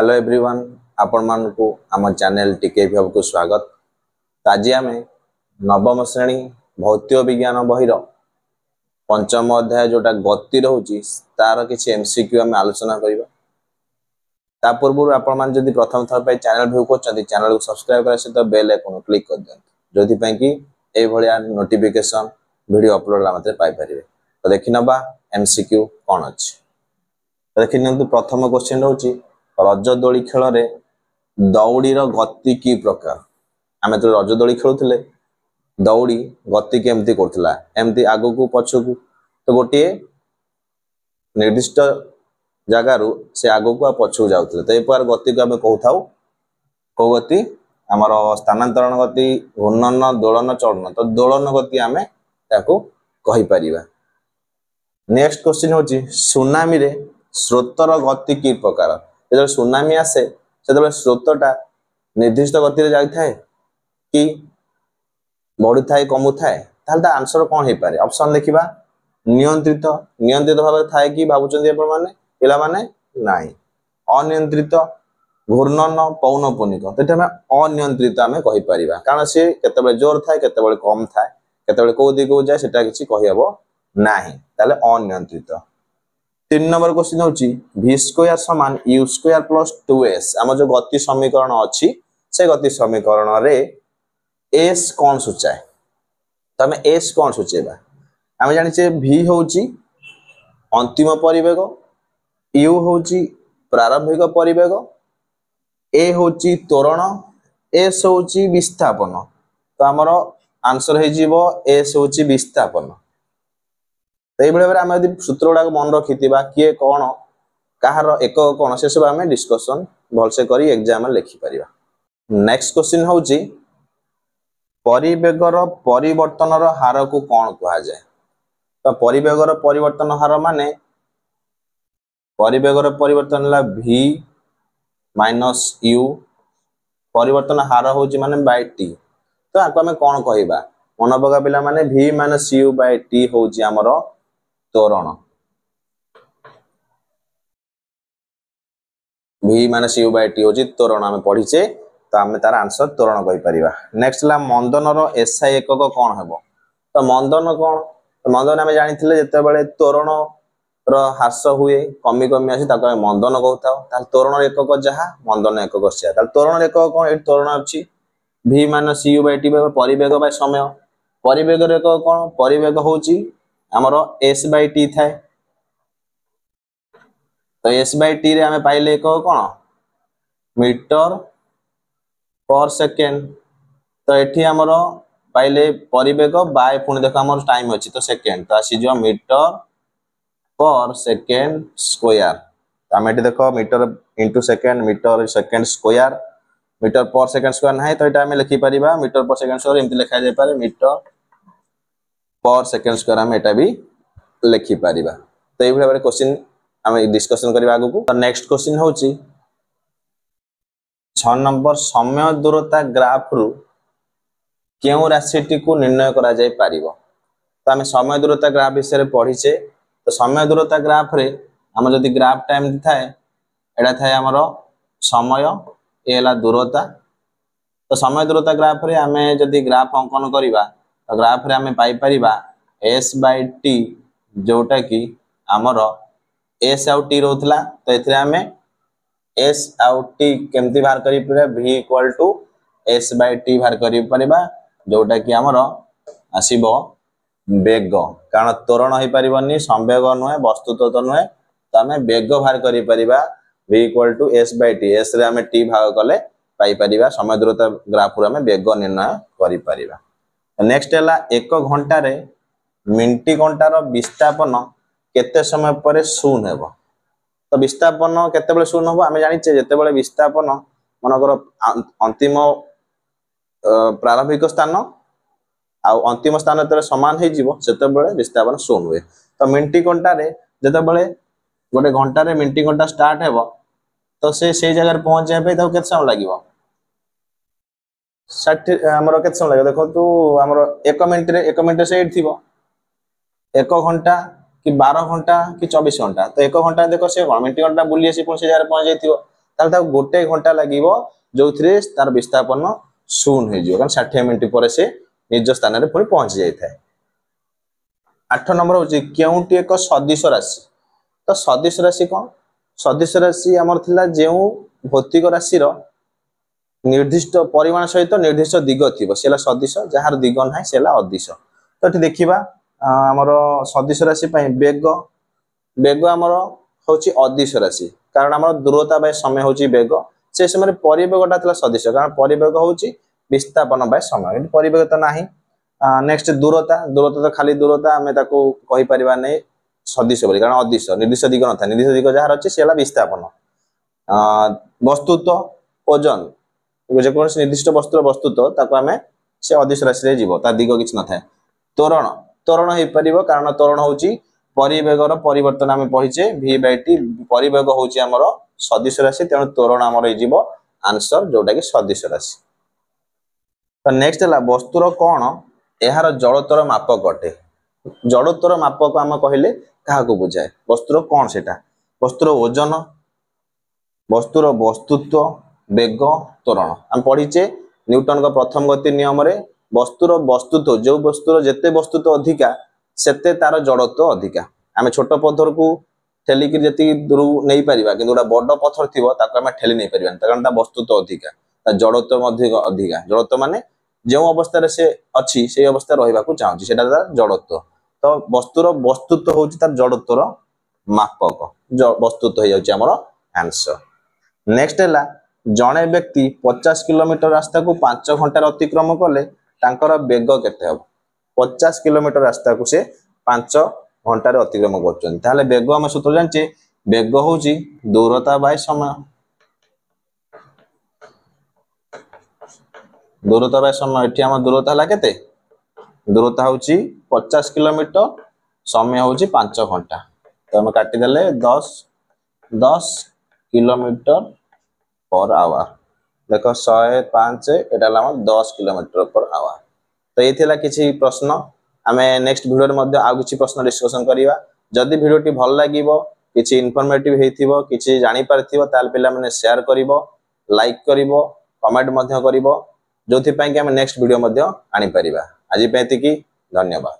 Hello everyone आपण मानकु आम channel टीके भी को स्वागत। आज आम नवम श्रेणी भौतिक विज्ञान बहिर पंचम अध्याय जोटा गति रोची तार किसी एमसीक्यू आम आलोचना करबा। ता पूर्व आपण मान जदि प्रथम थर पे चैनल व्यू करछथि चैनल को सब्सक्राइब करा सहित बेल आइकन क्लिक कर दियंतु जोथि पय कि ए भलिया नोटिफिकेशन वीडियो अपलोड ला मात्रे पाई परिबे। तो देखि नबा एमसीक्यू कोन अछि। देखि नंतु प्रथम क्वेश्चन रहउची रज दोली खेल रे दौड़ी रो गति की प्रकार। आमे तो रज दोली खेलुथिले दौड़ी गति केमती करथिला एमती आगु को पछु को तो गोटे निर्दिष्ट जगह रु से आगु को पछु जाउथिले तो ए प्रकार गति को आमे कहथाउ को गति हमर स्थानांतरण गति घूर्णन दोलन चलन तो दोलन गति आमे ताको कहि परिबा। नेक्स्ट क्वेश्चन होची सुनामी रे स्रोतर गति की प्रकार। जो सुनामी आसे से स्रोतटा निर्दिष्ट गति रे जाई थाए कि बढ़ी थाए कमु थाए ताल ता आंसर कोन हे पारे। ऑप्शन देखिबा नियंत्रित नियंत्रित भाबे थाए कि भाबुचंदी आपण माने पिला माने नाही अनियंत्रित घूर्णन पौनपुनिक तो हमें अनियंत्रित आमे कहि परिबा कारण से केतेबेले जोर थाए केतेबेले कम थाए केतेबेले को दिगो जाय सेटा किछि कहि हबो नाही ताले अनियंत्रित। 3 नंबर क्वेश्चन होची v स्क्वायर समान u स्क्वायर प्लस 2s हम जो गति समीकरण अछि से गति समीकरण रे s कोन सूचाए तो हमें s कोन सूचेबा। हम जानि छे v होची अंतिम परिवेग u होची प्रारंभिक परिवेग a होची त्वरण s होची विस्थापन तो हमर आंसर हे जीवो s होची विस्थापन। तो भाव आम यदि सूत्र गुड़ाक मन रखिथिबा किए कौन कहार एक कौन से सब आम डिस्कसन भलसे करी एग्जाम लिखि परिबा। नेक्स्ट क्वेश्चन होची परिवेगर परिवर्तन हार को कौन कहा जाए। तो परिवेगर परिवर्तन हार माने परिवेगर परिवर्तन ला v माइनस u परिवर्तन हार होची माने बाय t तो आको आमे कौन कहिबा मन पका पिला माने v minus u by t होची हमरो त्वरण v minus u by t होची त्वरण आमे पढिचे तो आमे तार आंसर त्वरण कहि परिबा। नेक्स्ट ला मंदन रो एसआई एकक कोन हेबो। तो मंदन कोन तो मंदन आमे जानिथिले जते बेले त्वरण रो ह्रास हुए कमी कमी आसी ताको मंदन कहताओ ताल त्वरण एकक जहा मंदन एकक से ताल त्वरण एकक कोन ए त्वरण अछि v minus u by t परिवेग बाय समय परिवेग रे एकक कोन परिवेग होची हमरो s बाय t थाए तो s बाय t रे हमें पाइले को कोन मीटर पर सेकंड तो एठी हमरो पाइले परिवेग बाय पुणी देखो हमर टाइम अछि तो सेकंड तो आसी जो मीटर पर सेकंड स्क्वायर तो हम एठी देखो metre into second square metre per second square नाही तो एटा हम लिखि परिबा मीटर पर सेकंड स्क्वायर एमति लिखा जाय पारे मीटर पर सेकंड स्क्वायर हम एटा भी लिखि परिबा। तो ए भाबरे क्वेश्चन हम डिस्कशन करबा आगु को। तो नेक्स्ट क्वेश्चन होची 6 नंबर समय दूरता ग्राफ रु केउ राशिटी को निर्णय करा जाय पारिबो। तो हम समय दूरता ग्राफ विषय पढिचे तो समय दूरता ग्राफ रे हम जदी ग्राफ टाइम थाए एडा थाए हमरो समय एला दूरता तो समय दूरता ग्राफ रे हमें जदी ग्राफ अंकन करिबा तो ग्राफ रे हमें पाई परिबा s बाय t जोटा कि हमर s आउ t रहउतला तो एथरे हमें s आउ t केमती बाहर करि परिबा v equal to s by t बाहर करि परिबा जोटा कि हमर आसीबो वेग कारण त्वरण होई परिबनी संवेग नहे वस्तु तो नहे तो हमें वेग बाहर करि परिबा v equal to s by t s रे हमें t भाग कले पाई परिबा समय दूरता ग्राफ रे हमें वेग निर्णय करि परिबा। नेक्स्ट हला 1 घंटा रे मिनिटी घंटार विस्थापन केते समय परे शून्य हेबो। तो विस्थापन केते बेले शून्य हेबो आमे जानि छे जते बेले विस्थापन मनकर अंतिम प्रारंभिक स्थान आ अंतिम स्थान तरे समान हे जीवो सेते बेले विस्थापन शून्य हुए। तो मिनिटी घंटा रे जते बेले गोटे घंटा रे मिनिटी घंटा स्टार्ट हेबो तो से जगह रे पहुंच जाय पे तो केते समय लागिवो 60 हमरो केते समय लागे देखो तू हमरो 1 मिनिट से एट थिबो 1 घंटा कि 12 घंटा कि 24 घंटा तो 1 घंटा देखो से मिनिट घंटा बुली आसी पुण से जगह पहुंच जाइथिबो ताले ताको गोटे घंटा लागिवो जो थिरे तार विस्थापन शून्य हो जिवो कारण 60 मिनिट पर से निज स्थान रे पुणी पहुंच जाय थाए। 8 नंबर होची केउटी एक सदिश राशि। तो सदिश राशि कौन? सदिश राशि आमर थिला जेउ भौतिक राशि रो निर्दिष्ट परिमाण सहित निर्दिष्ट दिग थिबो सेला सदिश, जहार दिग नाही सेला अदिश। तो एठी देखिबा हमर सदिश राशि पय वेग, वेग हमर होची अदिश राशि कारण हमर दूरता बाय समय होची वेग, से समय परिवेगटा थिला सदिश कारण परिवेग होची विस्थापन बाय समय, एठी परिवेग त नाही। नेक्स्ट दूरता, दूरता तो खाली दूरता हमें ताको कहि परिबा नै सदिश बोली कारण अदिश निर्दिष्ट दिग न था, निर्दिष्ट दिग जहार अछि सेला विस्थापन। वस्तुत्व ओजन जे कोन निर्दिष्ट वस्तुर वस्तुत्व ताको हमें से अदिश राशि रे जीवो ता दिग किछ न थाए। त्वरण, त्वरण हे परिबो कारण त्वरण होची परिवेगर परिवर्तन हमें पढिचे v/t, परिवेग होची हमर सदिश राशि तेणु त्वरण हमर हे जीवो आंसर जोटा कि सदिश राशि। तो नेक्स्ट हला वस्तुर कोण एहार जड़त्वर मापक अटे। जड़त्वर मापक हम कहले काहा को बुझाए? वस्तुर कोण सेटा? वस्तुर ओजन, वस्तुर वस्तुत्व, वेग, त्वरण। हम पढिचे न्यूटन का प्रथम गति नियम रे वस्तुर वस्तुत्व, जो वस्तुर जेते वस्तुत्व अधिका सेते तार जड़त्व अधिका। आमे छोट पत्थर को ठेलिक जति दूर नहीं परिबा किंतु गोटा बड़ पत्थर थिबो ताको आमे ठेली नहीं परिबा कारण ता वस्तुत्व अधिका, ता जड़त्व मध्ये अधिका। जड़त्व माने जो अवस्था रे से अछि से अवस्था रहिबा को चाहछि सेटा तार जड़त्व। तो वस्तुर वस्तुत्व होछि तार जड़त्वर मापक, वस्तुत्व हे जाउछि हमर आंसर। नेक्स्ट हला जणे व्यक्ति 50 किलोमीटर रास्ता को 5 घंटा अतिक्रम कले तांकर वेग केते हबो? 50 किलोमीटर रास्ता को से 5 घंटा अतिक्रम करछन ताले वेग हम सूत्र जानचे वेग होची दूरता बाय समय। दूरता बाय समय एठी हम दूरता हला केते? दूरता होची 50 किलोमीटर, समय होची 5 घंटा। तो हम काटी देले 10 किलोमीटर पर आवर। देखो 105 एटा हला 10 किलोमीटर पर आवर। तो ये थिला किछि प्रश्न, आमे नेक्स्ट वीडियो रे मध्ये आ किछि प्रश्न डिस्कशन करिवा। जदि वीडियो टी भल लागिवो, किछि इन्फॉर्मेटिव हेथिवो, किछि जानि पारथिवो ताल पिला माने शेयर करिवो, लाइक करिवो, कमेंट मध्ये करिवो, जोथि पय कि हम नेक्स्ट वीडियो मध्ये आनि परिबा। आज पे एतिकी, धन्यवाद।